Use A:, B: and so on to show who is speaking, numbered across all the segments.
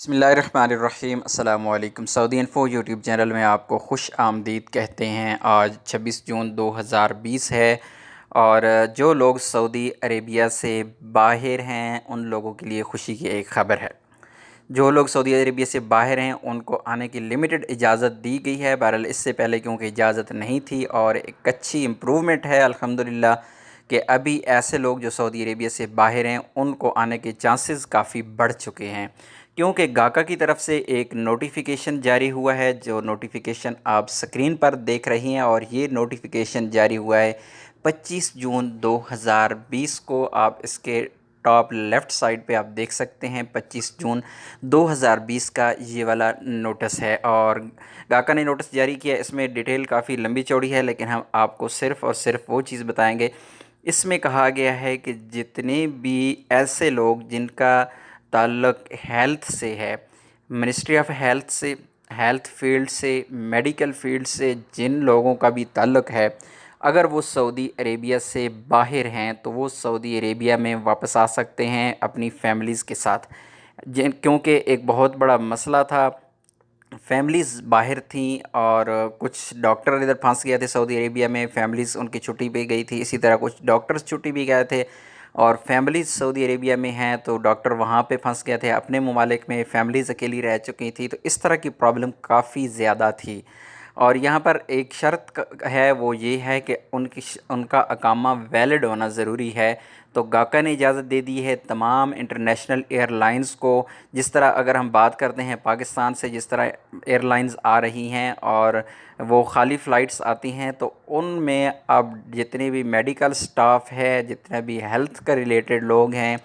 A: बिस्मिल्लाहिर्रहमानिर्रहीम अस्सलामु अलैकुम। सऊदी इन्फो यूट्यूब चैनल में आपको खुश आमदीद कहते हैं। आज 26 जून 2020 है और जो लोग सऊदी अरेबिया से बाहर हैं उन लोगों के लिए खुशी की एक ख़बर है। जो लोग सऊदी अरेबिया से बाहर हैं उनको आने की लिमिटेड इजाज़त दी गई है। बहरहाल इससे पहले क्योंकि इजाज़त नहीं थी और एक अच्छी इम्प्रूवमेंट है अल्हम्दुलिल्लाह कि अभी ऐसे लोग जो सऊदी अरेबिया से बाहर हैं उनको आने के चांसेस काफ़ी बढ़ चुके हैं, क्योंकि गाका की तरफ से एक नोटिफिकेशन जारी हुआ है। जो नोटिफिकेशन आप स्क्रीन पर देख रही हैं और ये नोटिफिकेशन जारी हुआ है 25 जून 2020 को। आप इसके टॉप लेफ़्ट साइड पे आप देख सकते हैं 25 जून 2020 का ये वाला नोटिस है और गाका ने नोटिस जारी किया। इसमें डिटेल काफ़ी लंबी चौड़ी है, लेकिन हम आपको सिर्फ़ और सिर्फ वो चीज़ बताएंगे। इसमें कहा गया है कि जितने भी ऐसे लोग जिनका ताल्लुक़ हेल्थ से है, मिनिस्ट्री ऑफ हेल्थ से, हेल्थ फील्ड से, मेडिकल फील्ड से जिन लोगों का भी ताल्लुक़ है, अगर वो सऊदी अरेबिया से बाहर हैं तो वो सऊदी अरेबिया में वापस आ सकते हैं अपनी फैमिलीज़ के साथ। जिन क्योंकि एक बहुत बड़ा मसला था, फैमिलीज़ बाहर थीं और कुछ डॉक्टर इधर फंस गए थे सऊदी अरेबिया में, फैमिलीज़ उनकी छुट्टी पे गई थी। इसी तरह कुछ डॉक्टर्स छुट्टी भी गए थे और फैमिलीज़ सऊदी अरेबिया में हैं तो डॉक्टर वहाँ पे फंस गए थे अपने ममालिक में, फैमिलीज़ अकेली रह चुकी थी। तो इस तरह की प्रॉब्लम काफ़ी ज़्यादा थी और यहाँ पर एक शर्त है, वो ये है कि उनका अकामा वैलिड होना ज़रूरी है। तो गाका ने इजाज़त दे दी है तमाम इंटरनेशनल एयरलाइंस को। जिस तरह अगर हम बात करते हैं पाकिस्तान से जिस तरह एयरलाइंस आ रही हैं और वो खाली फ़्लाइट्स आती हैं, तो उनमें अब जितने भी मेडिकल स्टाफ है, जितने भी हेल्थ का रिलेटेड लोग हैं,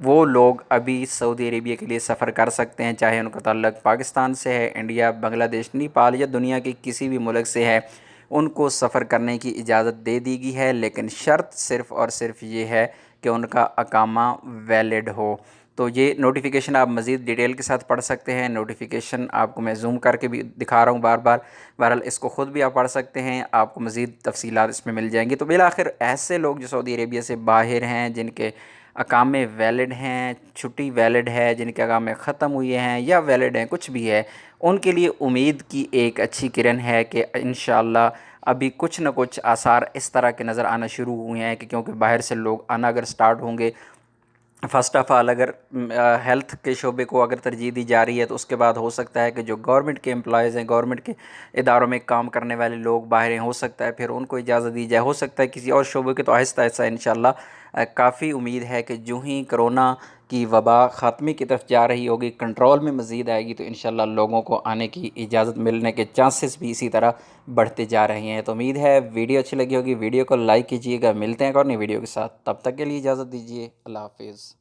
A: वो लोग अभी सऊदी अरेबिया के लिए सफ़र कर सकते हैं, चाहे उनका ताल्लुक़ पाकिस्तान से है, इंडिया, बांग्लादेश, नेपाल या दुनिया के किसी भी मुल्क से है, उनको सफ़र करने की इजाज़त दे दी गई है। लेकिन शर्त सिर्फ़ और सिर्फ ये है कि उनका अकामा वैलिड हो। तो ये नोटिफिकेशन आप मज़ीद डिटेल के साथ पढ़ सकते हैं। नोटिफिकेशन आपको मैं ज़ूम करके भी दिखा रहा हूँ बार बार, बहरहाल इसको ख़ुद भी आप पढ़ सकते हैं, आपको मज़ीद तफ़सीलात इसमें मिल जाएंगी। तो बिलाखिर ऐसे लोग जो सऊदी अरेबिया से बाहर हैं, जिनके अकामे वैलिड हैं, छुट्टी वैलिड है, जिनके अकामे ख़त्म हुए हैं या वैलिड हैं, कुछ भी है, उनके लिए उम्मीद की एक अच्छी किरण है कि इंशाअल्लाह अभी कुछ न कुछ आसार इस तरह के नज़र आना शुरू हुए हैं कि क्योंकि बाहर से लोग आना अगर स्टार्ट होंगे, फ़र्स्ट ऑफ़ ऑल अगर हेल्थ के शोबे को अगर तरजीह दी जा रही है तो उसके बाद हो सकता है कि जो गवर्नमेंट के एम्प्लॉयज़ हैं, गवर्नमेंट के इदारों में काम करने वाले लोग बाहर हैं, हो सकता है फिर उनको इजाज़त दी जाए, हो सकता है किसी और शोबे के। तो आहिस्ता आहिस्ता इंशाअल्लाह काफ़ी उम्मीद है कि जो ही कोरोना की वबा ख़ात्मे की तरफ जा रही होगी, कंट्रोल में मज़ीद आएगी, तो इंशाअल्लाह लोगों को आने की इजाज़त मिलने के चांसेस भी इसी तरह बढ़ते जा रहे हैं। तो उम्मीद है वीडियो अच्छी लगी होगी, वीडियो को लाइक कीजिएगा। मिलते हैं एक और नई वीडियो के साथ, तब तक के लिए इजाज़त दीजिए। अल्लाह हाफ़िज़।